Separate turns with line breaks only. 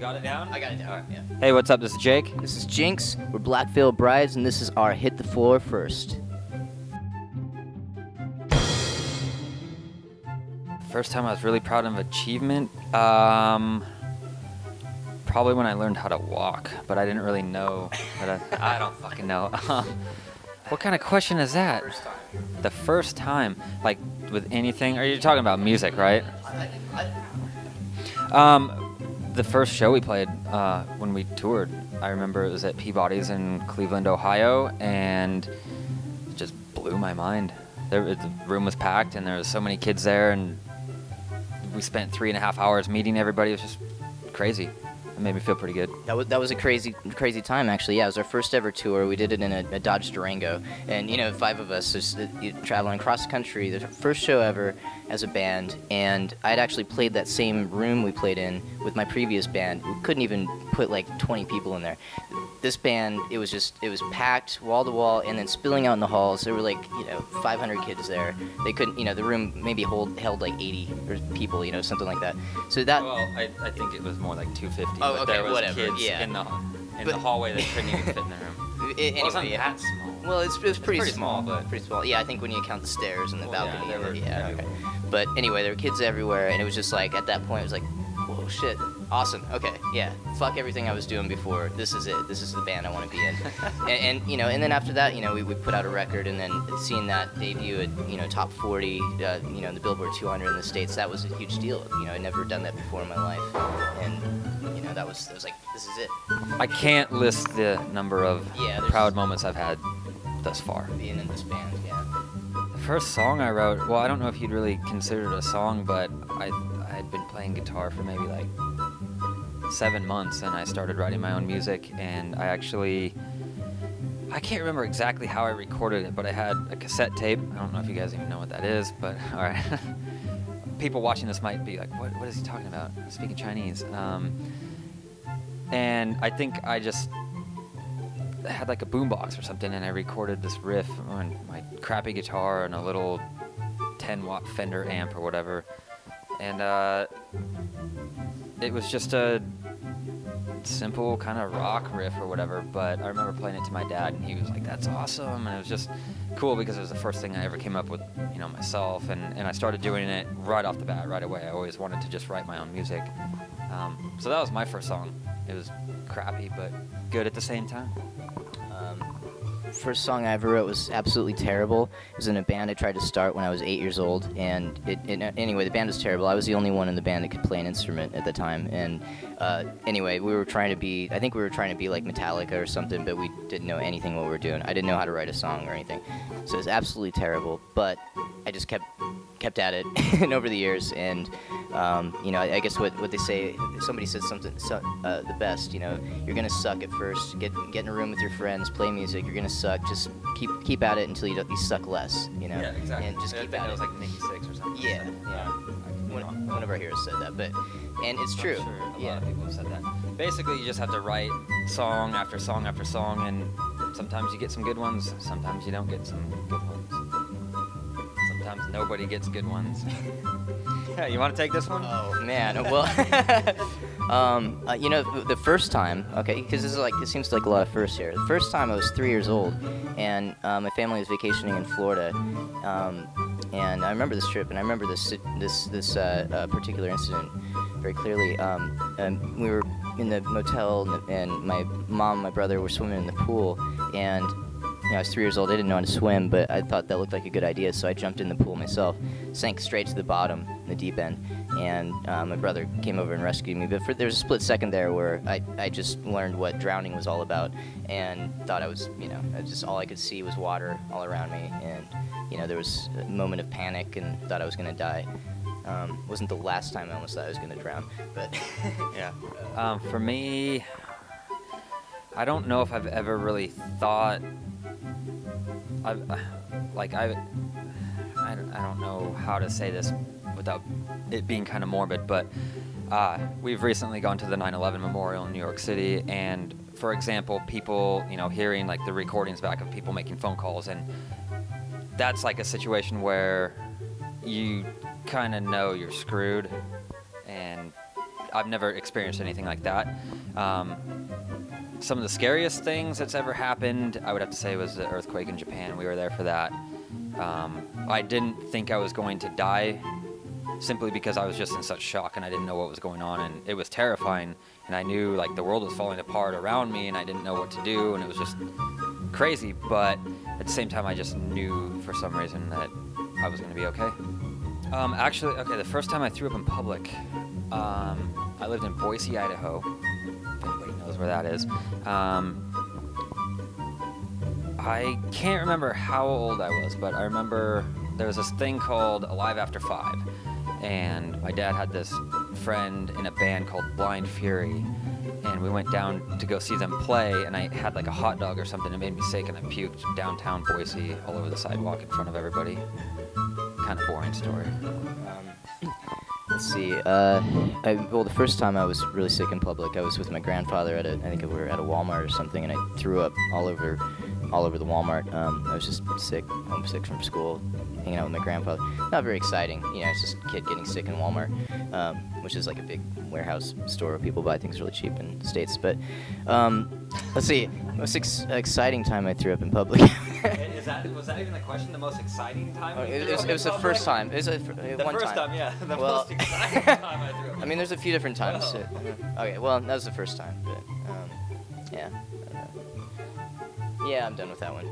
got it down?
I got it down. All right, yeah.
Hey, what's up? This is Jake.
This is Jinxx. We're Black Veil Brides, and this is our Hit the Floor First.
First time I was really proud of achievement, probably when I learned how to walk, but I didn't really know. I don't fucking know. What kind of question is that?
First time.
The first time, like with anything? Are you talking about music, right? The first show we played when we toured, I remember it was at Peabody's in Cleveland, Ohio, and it just blew my mind. The room was packed, and there was so many kids there, and we spent 3.5 hours meeting everybody. It was just crazy. It made me feel pretty good.
That was a crazy time, actually. Yeah, it was our first ever tour. We did it in a Dodge Durango, and 5 of us just traveling across the country. The first show ever as a band, and I'd actually played that same room we played in with my previous band. We couldn't even put like 20 people in there. This band, it was packed wall to wall, and then spilling out in the halls. There were like 500 kids there. They couldn't, the room maybe held like 80 people, something like that. So that.
Well, I think it was more like 250.
Oh,
but
okay,
there was
whatever.
kids
Yeah.
in the hallway that couldn't even fit in the room. It wasn't that small.
Well, it was pretty small,
but
pretty small. Yeah, I think when you count the stairs and the balcony.
Yeah, there were,
Okay. But anyway, there were kids everywhere, and it was just like at that point, it was like, whoa, shit, awesome. Okay, yeah, fuck everything I was doing before. This is it. This is the band I want to be in. and then after that, we put out a record, and then seeing that debut at top 40, the Billboard 200 in the States, that was a huge deal. I'd never done that before in my life, and that was like, this is it.
I can't list the number of proud moments I've had thus far.
Being in this band, yeah.
The first song I wrote, well, I don't know if you'd really consider it a song, but I had been playing guitar for maybe like 7 months, and I started writing my own music, and I can't remember exactly how I recorded it, but I had a cassette tape. I don't know if you guys even know what that is, but all right. People watching this might be like, what is he talking about? Speaking Chinese. And I think I just had like a boombox or something, and I recorded this riff on my crappy guitar and a little 10-watt Fender amp or whatever. And it was just a simple kind of rock riff or whatever, but I remember playing it to my dad, and he was like, that's awesome. And it was just cool because it was the first thing I ever came up with, myself, and I started doing it right off the bat, right away. I always wanted to just write my own music. So that was my first song. It was crappy, but good at the same time.
First song I ever wrote was absolutely terrible. It was in a band I tried to start when I was 8 years old, and anyway, the band was terrible. I was the only one in the band that could play an instrument at the time, and anyway, I think we were trying to be like Metallica or something, but we didn't know anything what we were doing. I didn't know how to write a song or anything, so it was absolutely terrible, but I just kept at it and over the years, and I guess what they say, somebody said something the best, you're gonna suck at first, get in a room with your friends, play music, you're gonna suck, just keep at it until you suck less,
Yeah, exactly.
And just keep at it.
It was like Nikki Sixx or something.
Yeah. One of our heroes said that, and it's true.
I'm sure a lot of people have said that. Basically, you just have to write song after song after song, and sometimes you get some good ones, sometimes you don't get some good ones. Sometimes nobody gets good ones. Yeah, you want to take this one?
Oh man, well, the first time, okay, because this seems like a lot of firsts here. The first time I was 3 years old, and my family was vacationing in Florida, and I remember this trip, and I remember this particular incident very clearly. We were in the motel, and my mom and my brother were swimming in the pool, and I was 3 years old. I didn't know how to swim, but I thought that looked like a good idea, so I jumped in the pool myself, sank straight to the bottom, the deep end, and my brother came over and rescued me. But there was a split second there where I just learned what drowning was all about, and thought I was, just all I could see was water all around me, and there was a moment of panic and thought I was gonna die. Wasn't the last time I almost thought I was gonna drown, but
yeah. For me, I don't know if I've ever really thought. I don't know how to say this without it being kind of morbid, but we've recently gone to the 9/11 memorial in New York City, and for example, people, hearing like the recordings back of people making phone calls, and that's like a situation where you kind of know you're screwed, and I've never experienced anything like that. Some of the scariest things that's ever happened, I would have to say, was the earthquake in Japan. We were there for that. I didn't think I was going to die, simply because I was just in such shock and I didn't know what was going on, and it was terrifying, and I knew like the world was falling apart around me and I didn't know what to do, and it was just crazy. But at the same time, I just knew for some reason that I was going to be okay. Actually, okay, the first time I threw up in public, I lived in Boise, Idaho, if anybody knows where that is. I can't remember how old I was, but I remember there was this thing called Alive After 5, and my dad had this friend in a band called Blind Fury, and we went down to go see them play, and I had like a hot dog or something. It made me sick, and I puked downtown Boise all over the sidewalk in front of everybody. Kind of boring story.
Let's see. Well, the first time I was really sick in public, I was with my grandfather I think we were at a Walmart or something, and I threw up all over the Walmart. I was just sick, homesick from school, hanging out with my grandfather. Not very exciting, you know. It's just a kid getting sick in Walmart, which is like a big warehouse store where people buy things really cheap in the States. But let's see. The most exciting time I threw up in public.
Was that even the question? The most exciting time?
It was the first time. It was one
first time, yeah. The
well,
most exciting time I threw up.
I mean, there's a few different times.
Oh.
Okay, well, that was the first time, but yeah. Yeah, I'm done with that one.